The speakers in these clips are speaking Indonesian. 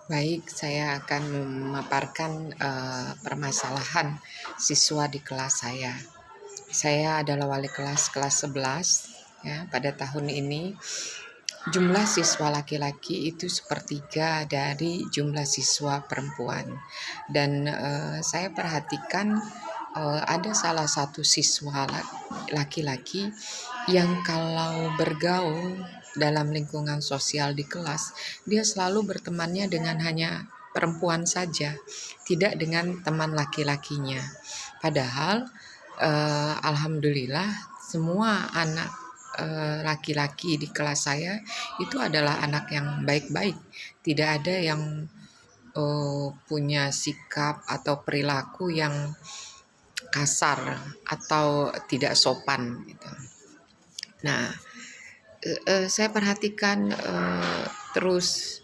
Baik, saya akan memaparkan permasalahan siswa di kelas saya. Saya adalah wali kelas 11 ya. Pada tahun ini jumlah siswa laki-laki itu sepertiga dari jumlah siswa perempuan. Dan saya perhatikan ada salah satu siswa laki-laki yang kalau bergaul dalam lingkungan sosial di kelas, dia selalu bertemannya dengan hanya perempuan saja, tidak dengan teman laki-lakinya. Padahal alhamdulillah semua anak laki-laki di kelas saya itu adalah anak yang baik-baik, tidak ada yang punya sikap atau perilaku yang kasar atau tidak sopan gitu. Nah, saya perhatikan terus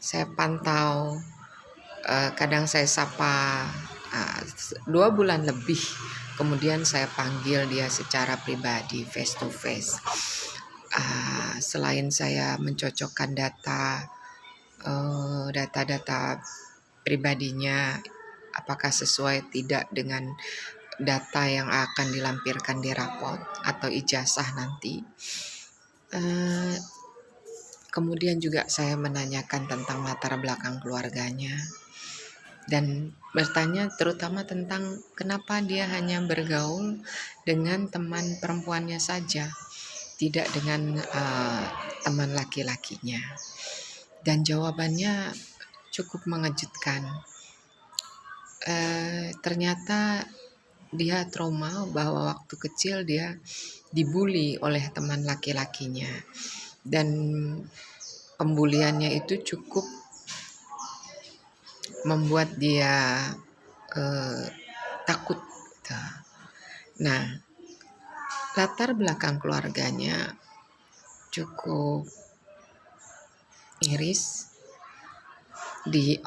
saya pantau, kadang saya sapa, 2 bulan lebih kemudian saya panggil dia secara pribadi face to face. Selain saya mencocokkan data pribadinya apakah sesuai tidak dengan data yang akan dilampirkan di rapot atau ijazah nanti. Kemudian juga saya menanyakan tentang latar belakang keluarganya dan bertanya terutama tentang kenapa dia hanya bergaul dengan teman perempuannya saja, tidak dengan teman laki-lakinya. Dan jawabannya cukup mengejutkan. Ternyata dia trauma bahwa waktu kecil dia dibully oleh teman laki-lakinya dan pembuliannya itu cukup membuat dia takut. Nah, latar belakang keluarganya cukup miris.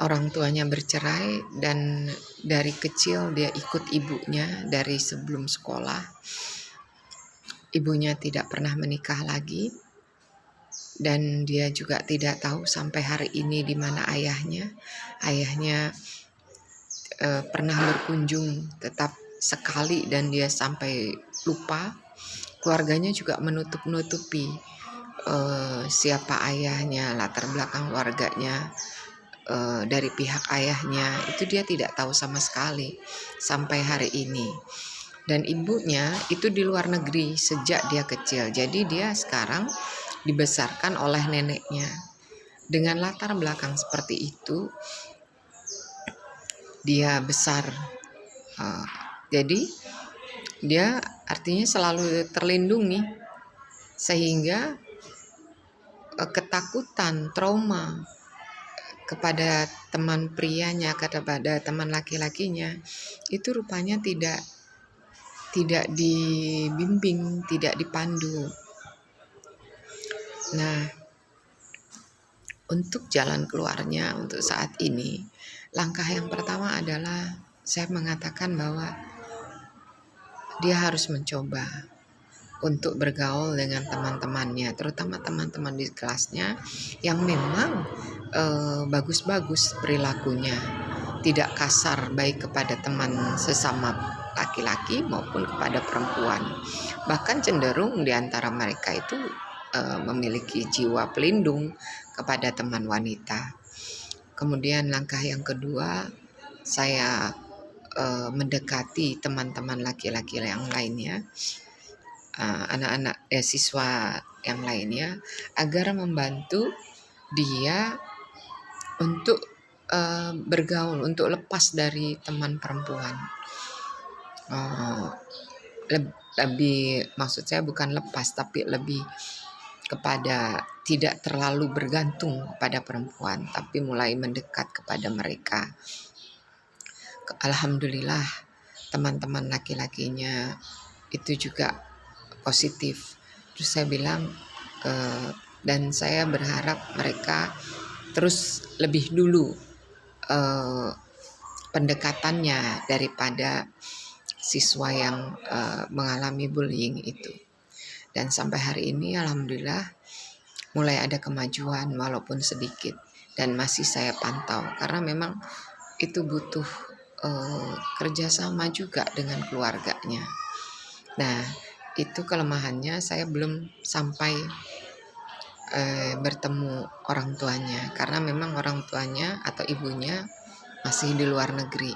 Orang tuanya bercerai dan dari kecil dia ikut ibunya dari sebelum sekolah. Ibunya tidak pernah menikah lagi dan dia juga tidak tahu sampai hari ini di mana ayahnya. Ayahnya pernah berkunjung tetap sekali dan dia sampai lupa. Keluarganya juga menutup-nutupi siapa ayahnya, latar belakang keluarganya. Dari pihak ayahnya itu dia tidak tahu sama sekali sampai hari ini. Dan ibunya itu di luar negeri sejak dia kecil, jadi dia sekarang dibesarkan oleh neneknya. Dengan latar belakang seperti itu dia besar, jadi dia artinya selalu terlindungi sehingga ketakutan, trauma kepada teman prianya, kepada teman laki-lakinya itu rupanya tidak dibimbing, tidak dipandu. Nah, untuk jalan keluarnya untuk saat ini, langkah yang pertama adalah saya mengatakan bahwa dia harus mencoba untuk bergaul dengan teman-temannya, terutama teman-teman di kelasnya yang memang bagus-bagus perilakunya, tidak kasar baik kepada teman sesama laki-laki maupun kepada perempuan. Bahkan cenderung di antara mereka itu memiliki jiwa pelindung kepada teman wanita. Kemudian langkah yang kedua, saya mendekati teman-teman laki-laki yang lainnya, anak-anak siswa yang lainnya, agar membantu dia untuk bergaul, untuk lepas dari teman perempuan. Lebih maksud saya bukan lepas, tapi lebih kepada tidak terlalu bergantung pada perempuan, tapi mulai mendekat kepada mereka. Alhamdulillah teman-teman laki-lakinya itu juga positif. Terus saya bilang dan saya berharap mereka terus lebih dulu pendekatannya daripada siswa yang mengalami bullying itu. Dan sampai hari ini alhamdulillah mulai ada kemajuan walaupun sedikit. dan masih saya pantau karena memang itu butuh kerjasama juga dengan keluarganya. Nah, itu kelemahannya, saya belum sampai bertemu orang tuanya karena memang orang tuanya atau ibunya masih di luar negeri.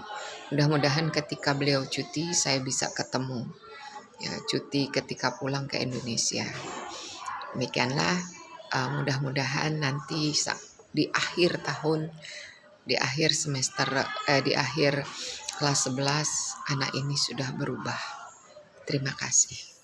Mudah-mudahan ketika beliau cuti saya bisa ketemu. Ya, cuti ketika pulang ke Indonesia. Demikianlah, mudah-mudahan nanti di akhir tahun, di akhir semester, di akhir kelas 11 anak ini sudah berubah. Terima kasih.